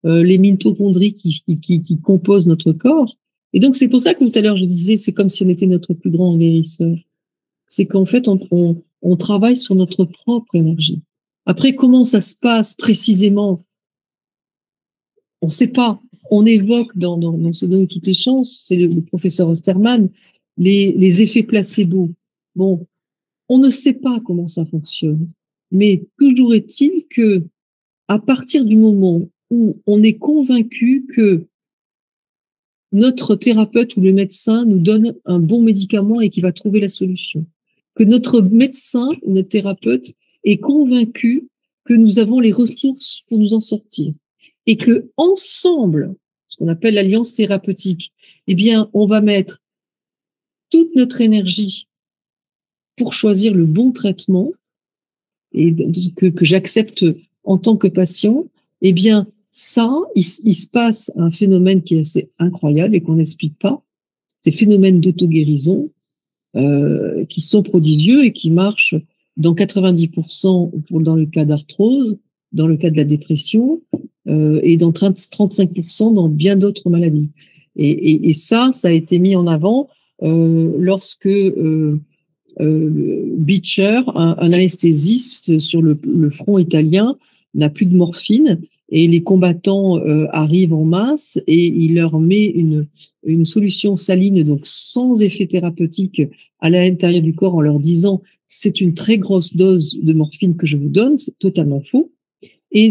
les mitochondries qui composent notre corps. Et donc, c'est pour ça que tout à l'heure, je disais, c'est comme si on était notre plus grand guérisseur. C'est qu'en fait, on travaille sur notre propre énergie. Après, comment ça se passe précisément? On ne sait pas. On évoque dans Se donner toutes les chances, c'est le professeur Osterman, les effets placebo. Bon, on ne sait pas comment ça fonctionne. Mais toujours est-il que, à partir du moment où on est convaincu que notre thérapeute ou le médecin nous donne un bon médicament et qu'il va trouver la solution, que notre médecin ou notre thérapeute est convaincu que nous avons les ressources pour nous en sortir, et que ensemble, ce qu'on appelle l'alliance thérapeutique, eh bien, on va mettre toute notre énergie pour choisir le bon traitement et que j'accepte en tant que patient, eh bien, ça, il se passe un phénomène qui est assez incroyable et qu'on n'explique pas. Ces phénomènes d'auto-guérison qui sont prodigieux et qui marchent dans 90% dans le cas d'arthrose, dans le cas de la dépression et dans 35% dans bien d'autres maladies. Et ça a été mis en avant lorsque Beecher, un anesthésiste sur le front italien, n'a plus de morphine et les combattants arrivent en masse et il leur met une solution saline, donc sans effet thérapeutique, à l'intérieur du corps en leur disant c'est une très grosse dose de morphine que je vous donne. C'est totalement faux. Et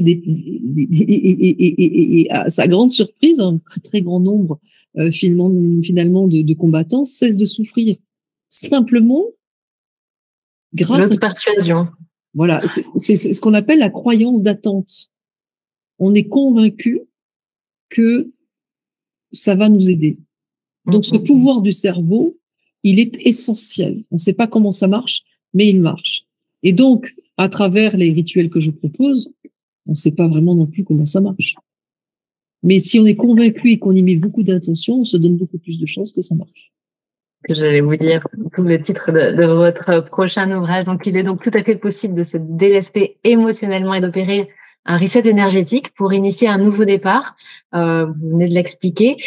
à sa grande surprise, un très grand nombre finalement de combattants cessent de souffrir. Simplement grâce à persuasion. Voilà, c'est ce qu'on appelle la croyance d'attente. On est convaincu que ça va nous aider. Donc, ce pouvoir du cerveau il est essentiel. On ne sait pas comment ça marche, mais il marche. Et donc, à travers les rituels que je propose, on ne sait pas vraiment non plus comment ça marche. Mais si on est convaincu et qu'on y met beaucoup d'intention, on se donne beaucoup plus de chances que ça marche. Que j'allais vous dire, tout le titre de votre prochain ouvrage. Donc, il est donc tout à fait possible de se délester émotionnellement et d'opérer un reset énergétique pour initier un nouveau départ. Vous venez de l'expliquer.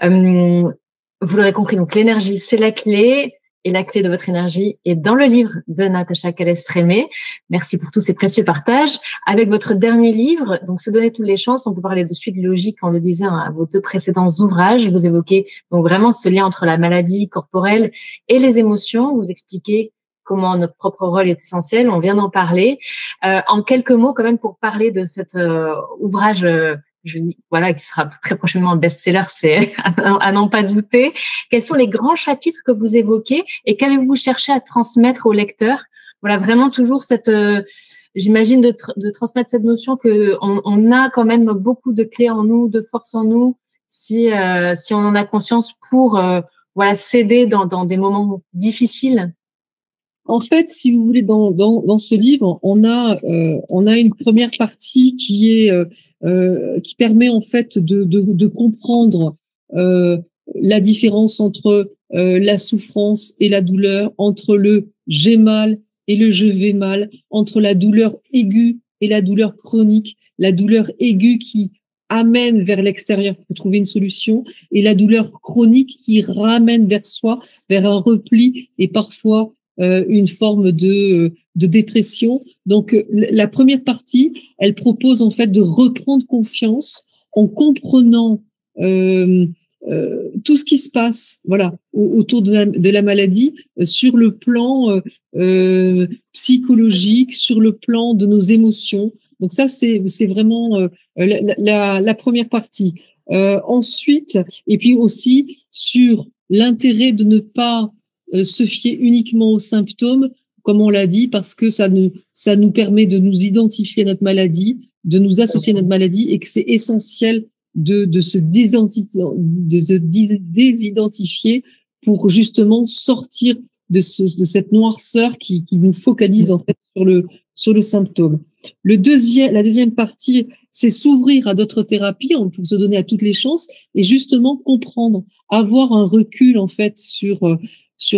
Vous l'aurez compris, donc l'énergie, c'est la clé. Et la clé de votre énergie est dans le livre de Natacha Calès-Trémé. Merci pour tous ces précieux partages. Avec votre dernier livre, donc Se donner toutes les chances, on peut parler de suite logique, on le disait à vos 2 précédents ouvrages. Vous évoquez donc vraiment ce lien entre la maladie corporelle et les émotions. Vous expliquez comment notre propre rôle est essentiel. On vient d'en parler. En quelques mots, quand même, pour parler de cet ouvrage, je dis, voilà, qui sera très prochainement un best-seller, c'est à n'en pas douter. Quels sont les grands chapitres que vous évoquez et qu'avez-vous cherché à transmettre aux lecteurs? Voilà, vraiment toujours cette, j'imagine de transmettre cette notion que on a quand même beaucoup de clés en nous, de force en nous, si on en a conscience pour voilà, s'aider dans des moments difficiles. En fait, si vous voulez, dans ce livre, on a une première partie qui permet en fait de comprendre la différence entre la souffrance et la douleur, entre le j'ai mal et le je vais mal, entre la douleur aiguë et la douleur chronique, la douleur aiguë qui amène vers l'extérieur pour trouver une solution et la douleur chronique qui ramène vers soi, vers un repli et parfois une forme de dépression. Donc, la première partie, elle propose en fait de reprendre confiance en comprenant tout ce qui se passe, voilà, autour de la maladie, sur le plan psychologique, sur le plan de nos émotions. Donc ça, c'est vraiment la première partie. Ensuite, et puis aussi sur l'intérêt de ne pas se fier uniquement aux symptômes, comme on l'a dit, parce que ça nous permet de nous identifier à notre maladie, de nous associer à notre maladie, et que c'est essentiel de se désidentifier pour justement sortir de cette noirceur qui nous focalise en fait sur le symptôme. La deuxième partie, c'est s'ouvrir à d'autres thérapies pour se donner à toutes les chances et justement comprendre, avoir un recul en fait sur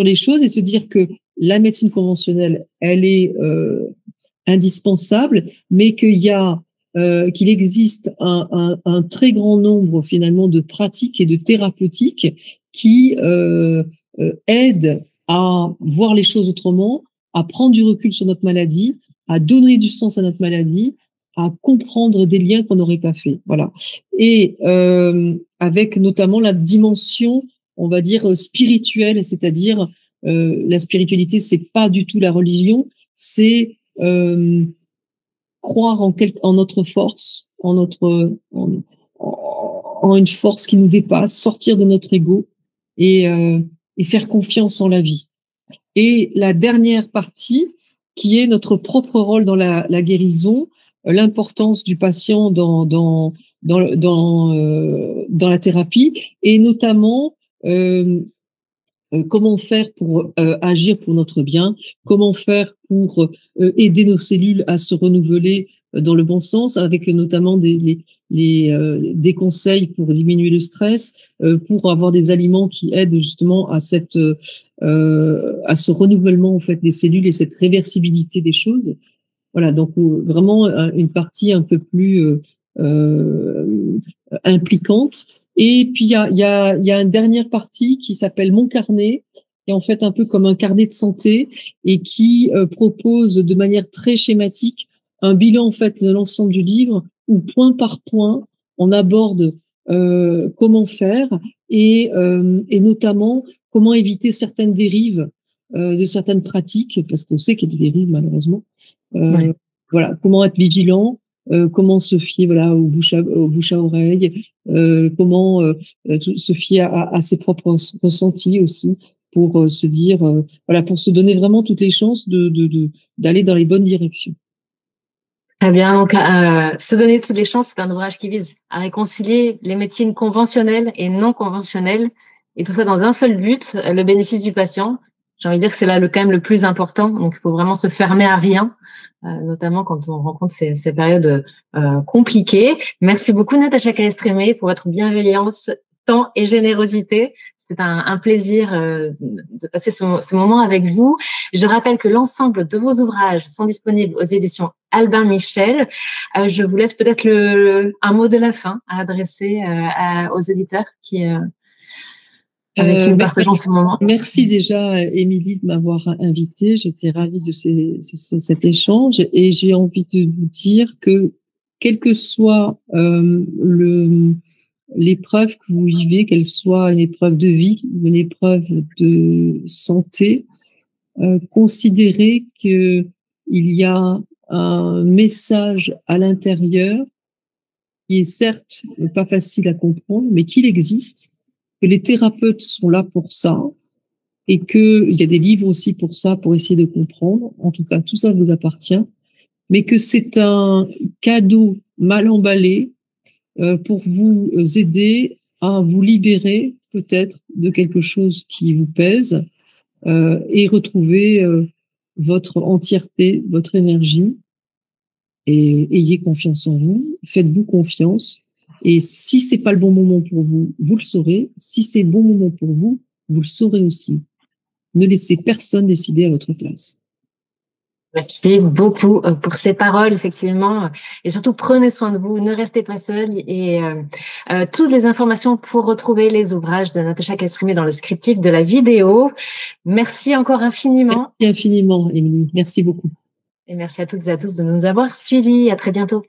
les choses et se dire que la médecine conventionnelle, elle est indispensable, mais qu'il existe un très grand nombre finalement de pratiques et de thérapeutiques qui aident à voir les choses autrement, à prendre du recul sur notre maladie, à donner du sens à notre maladie, à comprendre des liens qu'on n'aurait pas fait. Voilà. Et avec notamment la dimension, on va dire, spirituelle, c'est-à-dire la spiritualité, c'est pas du tout la religion, c'est croire en notre force, en une force qui nous dépasse, sortir de notre ego et faire confiance en la vie. Et la dernière partie, qui est notre propre rôle dans la guérison, l'importance du patient dans la thérapie, et notamment comment faire pour agir pour notre bien, comment faire pour aider nos cellules à se renouveler dans le bon sens, avec notamment des conseils pour diminuer le stress, pour avoir des aliments qui aident justement à ce renouvellement en fait des cellules et cette réversibilité des choses. Voilà, donc vraiment une partie un peu plus impliquante. Et puis il y a une dernière partie qui s'appelle Mon carnet, qui est en fait un peu comme un carnet de santé et qui propose de manière très schématique un bilan en fait de l'ensemble du livre où point par point on aborde comment faire et notamment comment éviter certaines dérives de certaines pratiques, parce qu'on sait qu'il y a des dérives malheureusement. Ouais. Voilà, comment être vigilant, comment se fier voilà au bouche à oreille, comment se fier à ses propres ressentis aussi pour se dire voilà, pour se donner vraiment toutes les chances d'aller dans les bonnes directions. Très bien, donc Se donner toutes les chances, c'est un ouvrage qui vise à réconcilier les médecines conventionnelles et non conventionnelles, Et tout ça dans un seul but, le bénéfice du patient. J'ai envie de dire que c'est là quand même le plus important. Donc, il faut vraiment se fermer à rien, notamment quand on rencontre ces périodes compliquées. Merci beaucoup, Natacha Calestrémé, pour votre bienveillance, temps et générosité. C'est un plaisir de passer ce moment avec vous. Je rappelle que l'ensemble de vos ouvrages sont disponibles aux éditions Albin Michel. Je vous laisse peut-être un mot de la fin à adresser aux éditeurs avec qui nous partageons ce moment. Merci déjà, Émilie, de m'avoir invitée. J'étais ravie de cet échange et j'ai envie de vous dire que quelle que soit l'épreuve que vous vivez, qu'elle soit une épreuve de vie, une épreuve de santé, considérez que il y a un message à l'intérieur qui est certes pas facile à comprendre, mais qu'il existe, que les thérapeutes sont là pour ça et qu'il y a des livres aussi pour ça, pour essayer de comprendre. En tout cas, tout ça vous appartient, mais que c'est un cadeau mal emballé pour vous aider à vous libérer peut-être de quelque chose qui vous pèse et retrouver votre entièreté, votre énergie. Et ayez confiance en vous, faites-vous confiance. Et si c'est pas le bon moment pour vous, vous le saurez. Si c'est le bon moment pour vous, vous le saurez aussi. Ne laissez personne décider à votre place. Merci beaucoup pour ces paroles, effectivement. Et surtout, prenez soin de vous, ne restez pas seul. Et toutes les informations pour retrouver les ouvrages de Natacha Calestrémé dans le descriptif de la vidéo. Merci encore infiniment. Merci infiniment, Émilie. Merci beaucoup. Et merci à toutes et à tous de nous avoir suivis. À très bientôt.